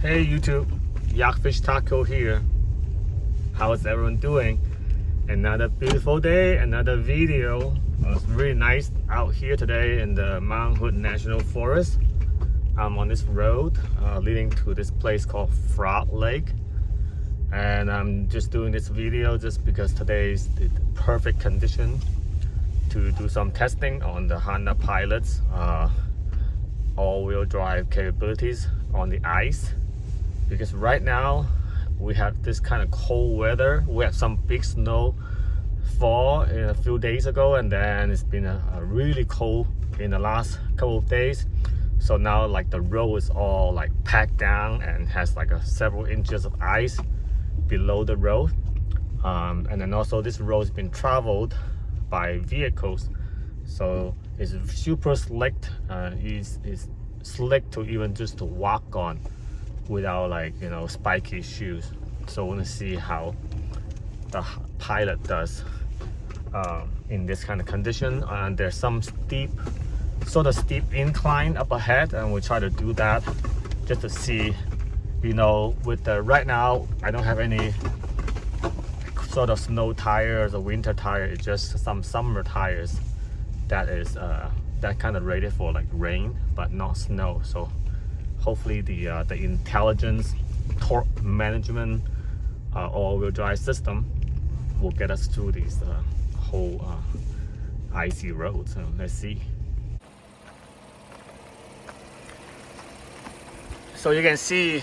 Hey YouTube, Yakfish Taco here. How is everyone doing? Another beautiful day, another video. It's really nice out here today in the Mount Hood National Forest. I'm on this road leading to this place called Frog Lake. And I'm just doing this video just because today is the perfect condition to do some testing on the Honda Pilot's all-wheel drive capabilities on the ice. Because right now we have this kind of cold weather. We have some big snow fall a few days ago, and then it's been a really cold in the last couple of days. So now like the road is all like packed down and has like several inches of ice below the road. And then also this road has been traveled by vehicles, so it's super slick. It's slick to even just to walk on without like, you know, spiky shoes. So we're gonna see how the Pilot does in this kind of condition. And there's some sort of steep incline up ahead, and we try to do that just to see, you know, with the right now I don't have any sort of snow tires or winter tire. It's just some summer tires that is that kind of rated for like rain but not snow. So hopefully the intelligence torque management all-wheel drive system will get us through these whole icy roads. So let's see. So you can see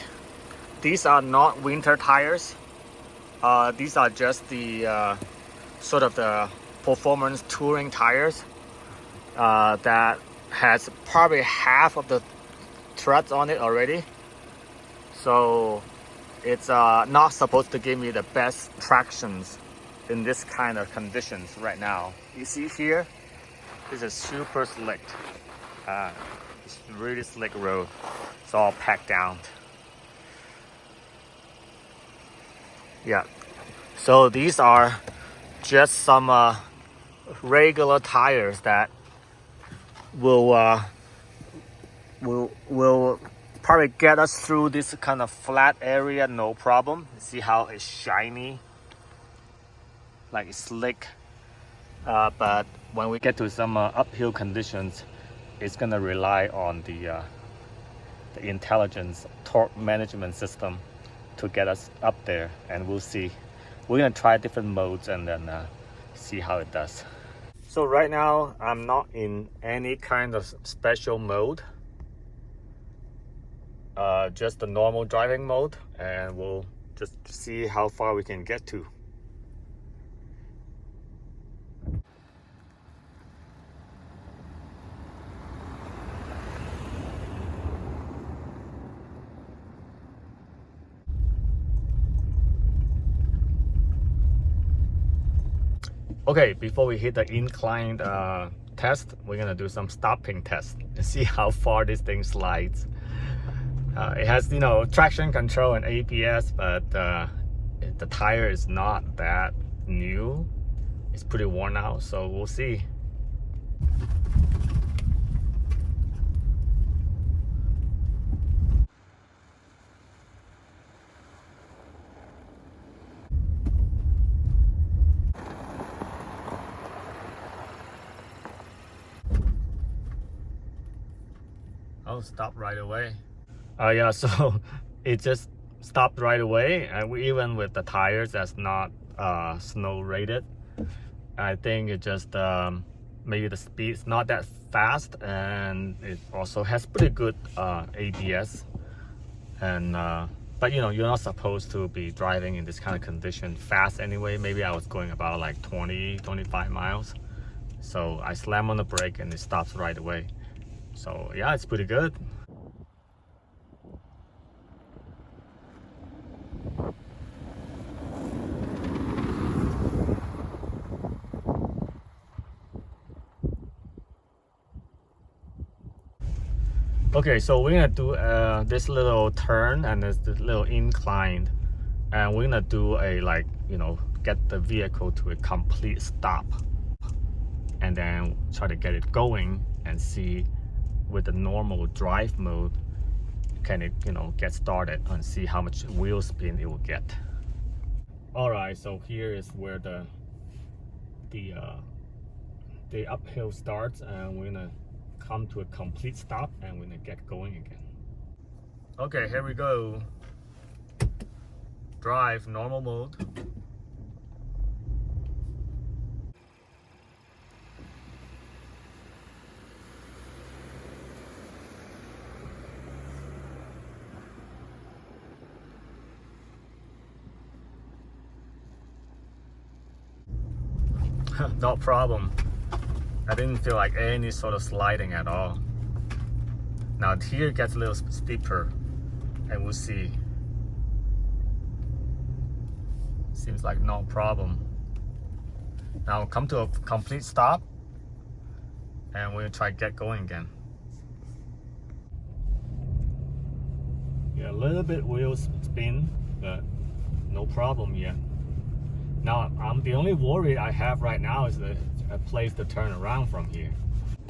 these are not winter tires. These are just the sort of the performance touring tires that has probably half of the treads on it already. So it's not supposed to give me the best tractions in this kind of conditions right now. You see here, this is super slick. It's really slick road. It's all packed down. Yeah, so these are just some regular tires that will probably get us through this kind of flat area, no problem. See how it's shiny, like it's slick. But when we get to some uphill conditions, it's gonna rely on the intelligence torque management system to get us up there, and we'll see. We're gonna try different modes and then see how it does. So right now I'm not in any kind of special mode, just the normal driving mode, and we'll just see how far we can get to. Okay, before we hit the incline test, we're gonna do some stopping test and see how far this thing slides. It has, you know, traction control and ABS, but the tire is not that new. It's pretty worn out, so we'll see. Oh, stop right away. Yeah, so it just stopped right away, and even with the tires that's not snow rated, I think it just maybe the speed's not that fast, and it also has pretty good ABS. And but you know, you're not supposed to be driving in this kind of condition fast anyway. Maybe I was going about like 20-25 miles, so I slam on the brake and it stops right away. So yeah, it's pretty good. Okay, so we're gonna do this little turn and this little incline, and we're gonna do a, like, you know, get the vehicle to a complete stop, and then try to get it going and see with the normal drive mode can it, get started and see how much wheel spin it will get. All right, so here is where the uphill starts, and we're gonna come to a complete stop and we're gonna get going again. Okay, here we go. Drive normal mode. No problem. I didn't feel like any sort of sliding at all. Now here it gets a little steeper, and we'll see. Seems like no problem. Now come to a complete stop, and we'll try to get going again. Yeah, a little bit wheel spin, but no problem yet. Now, the only worry I have right now is a place to turn around from here.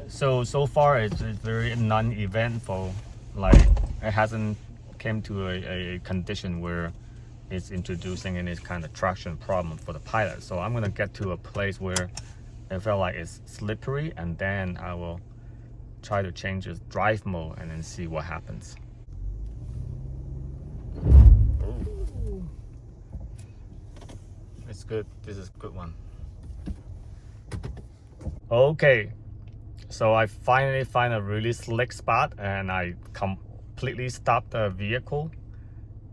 So far it's very non-eventful. Like, it hasn't came to a condition where it's introducing any kind of traction problem for the Pilot. So I'm gonna get to a place where it felt like it's slippery, and then I will try to change the drive mode and then see what happens. It's good. This is a good one. Okay, so I finally find a really slick spot, and I completely stopped the vehicle,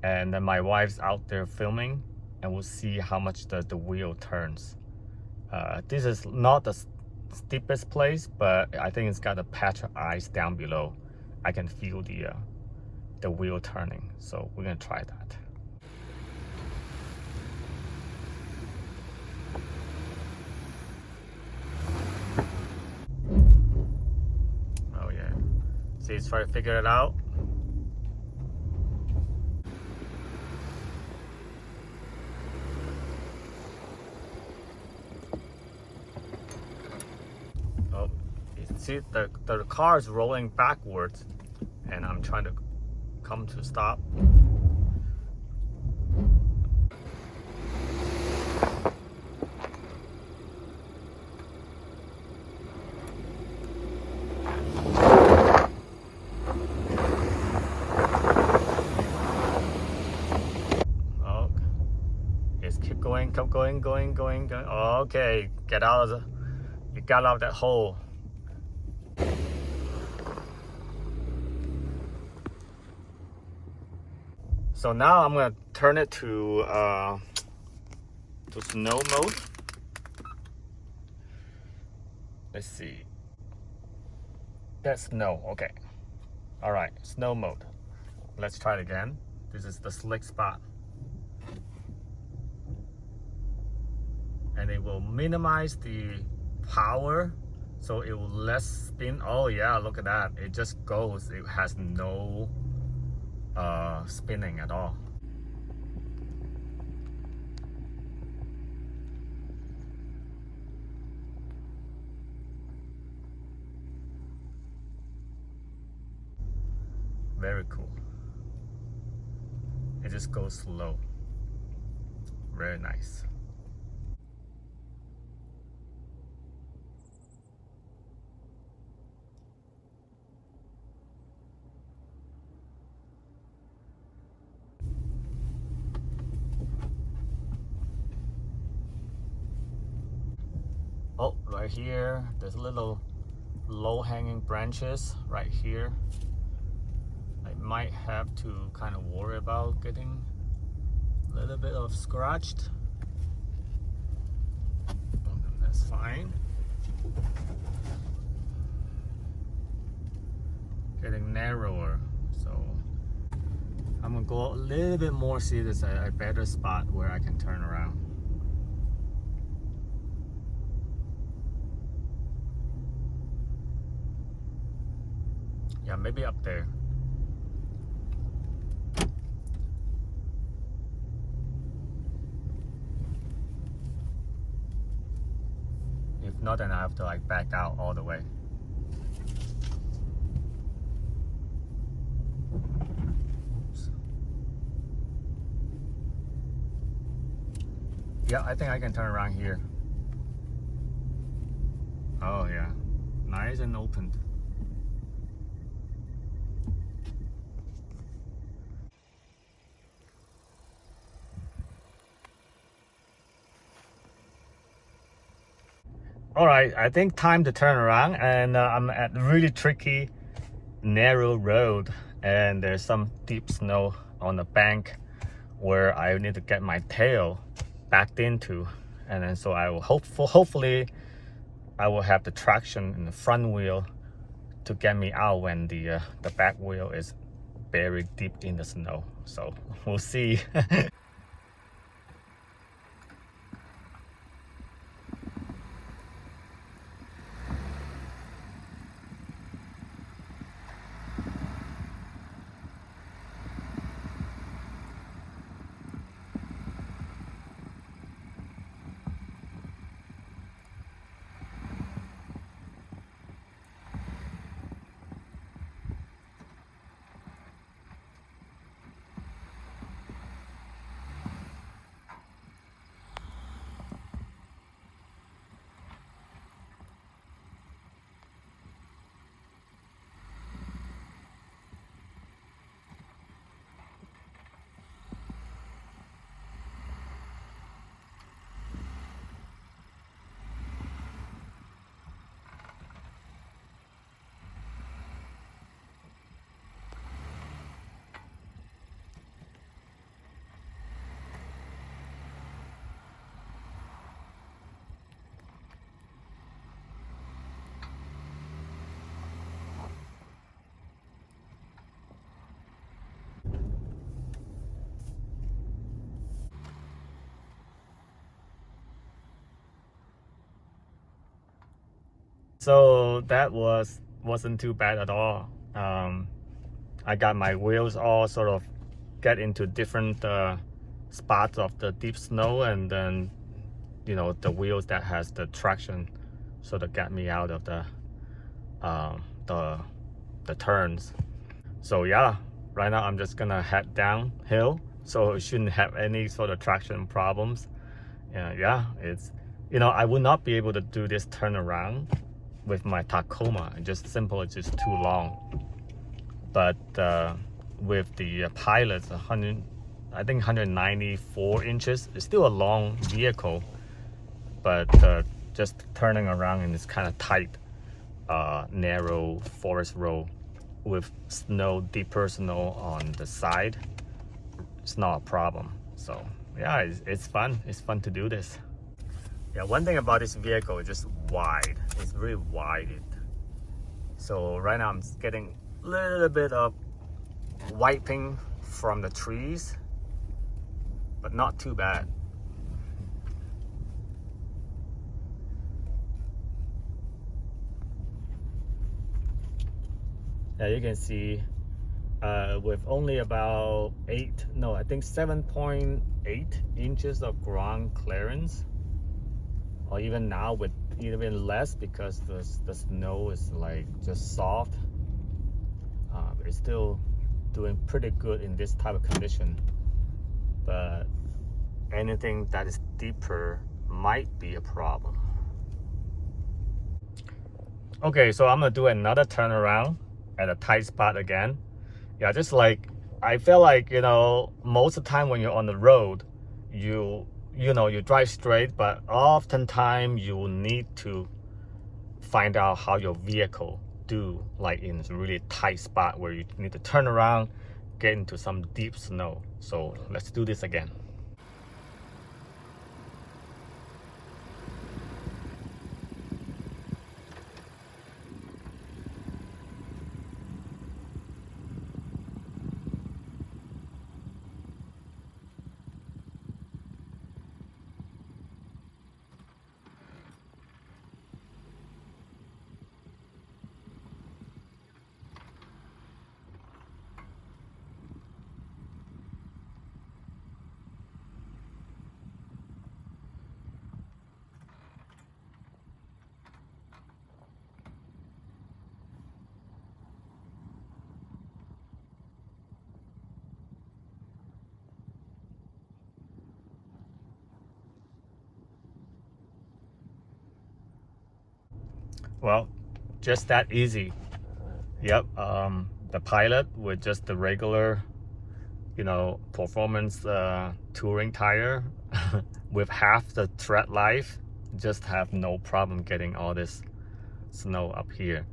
and then my wife's out there filming, and we'll see how much the wheel turns. This is not the steepest place, but I think it's got a patch of ice down below. I can feel the wheel turning, so we're gonna try that. Let's try to figure it out. Oh, you see the car is rolling backwards, and I'm trying to come to stop. Keep going. Okay, get out of you got out of that hole. So now I'm gonna turn it to snow mode. Let's see. That's snow. Okay. All right, snow mode. Let's try it again. This is the slick spot. And it will minimize the power, so it will less spin. Oh yeah, look at that. It just goes. It has no spinning at all. Very cool. It just goes slow. Very nice. Oh, right here, there's little low-hanging branches right here. I might have to kind of worry about getting a little bit of scratched. That's fine. Getting narrower, so I'm gonna go a little bit more, see there's a better spot where I can turn around. Yeah, maybe up there. If not, then I have to like back out all the way. Yeah, I think I can turn around here. Oh yeah, nice and opened. All right, I think time to turn around, and I'm at a really tricky, narrow road, and there's some deep snow on the bank where I need to get my tail backed into, and then so I will hopefully I will have the traction in the front wheel to get me out when the back wheel is buried deep in the snow. So we'll see. So that wasn't too bad at all. I got my wheels all sort of get into different spots of the deep snow, and then the wheels that has the traction sort of got me out of um, the the turns. So yeah, right now I'm just gonna head downhill, so it shouldn't have any sort of traction problems. Yeah, it's I would not be able to do this turnaround with my Tacoma. It's just too long. But with the Pilot 100, I think 194 inches, it's still a long vehicle, but just turning around in this kind of tight, narrow forest road with deeper snow on the side, it's not a problem. So yeah, it's fun. It's fun to do this. Yeah, one thing about this vehicle is just wide. It's really wide. So right now I'm getting a little bit of wiping from the trees, but not too bad. Yeah, you can see with only about 7.8 inches of ground clearance, or even now with even less because the snow is like just soft. It's still doing pretty good in this type of condition, but anything that is deeper might be a problem. Okay, so I'm gonna do another turnaround at a tight spot again. Yeah, just like I feel like most of the time when you're on the road, you drive straight, but oftentimes you will need to find out how your vehicle do, like in a really tight spot where you need to turn around, get into some deep snow. So let's do this again. Well, just that easy. Yep, the Pilot with just the regular, you know, performance touring tire with half the tread life, just have no problem getting all this snow up here.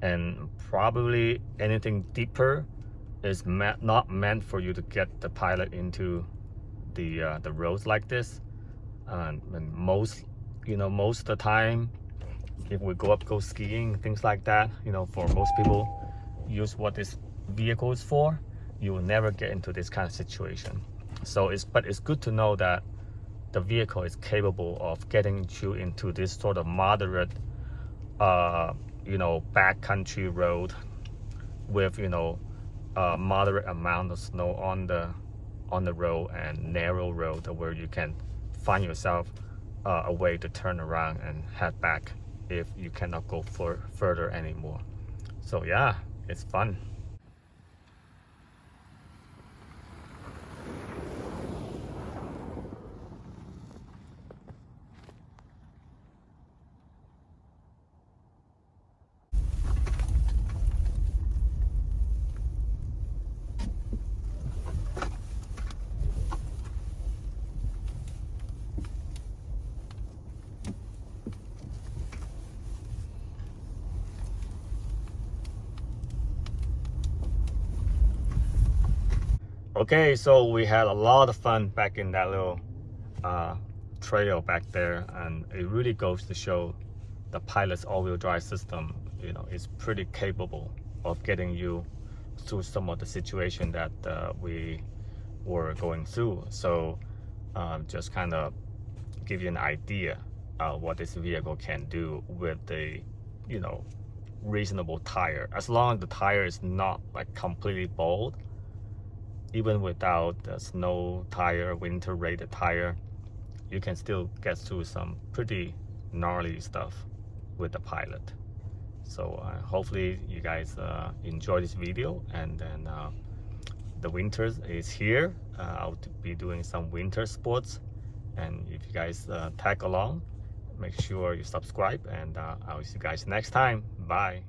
And probably anything deeper is not meant for you to get the Pilot into the roads like this. And most of the time, if we go skiing, things like that, you know, for most people use what this vehicle is for, you will never get into this kind of situation. So but it's good to know that the vehicle is capable of getting you into this sort of moderate you know, backcountry road with, you know, a moderate amount of snow on the road and narrow road where you can find yourself a way to turn around and head back if you cannot go further anymore. So yeah, it's fun. Okay, so we had a lot of fun back in that little trail back there, and it really goes to show the Pilot's all-wheel drive system, you know, is pretty capable of getting you through some of the situation that we were going through. So just kind of give you an idea of what this vehicle can do with the, you know, reasonable tire. As long as the tire is not like completely bald, even without the snow tire, winter rated tire, you can still get through some pretty gnarly stuff with the Pilot. So hopefully you guys enjoy this video, and then the winter is here. I'll be doing some winter sports, and if you guys tag along, make sure you subscribe, and I'll see you guys next time. Bye.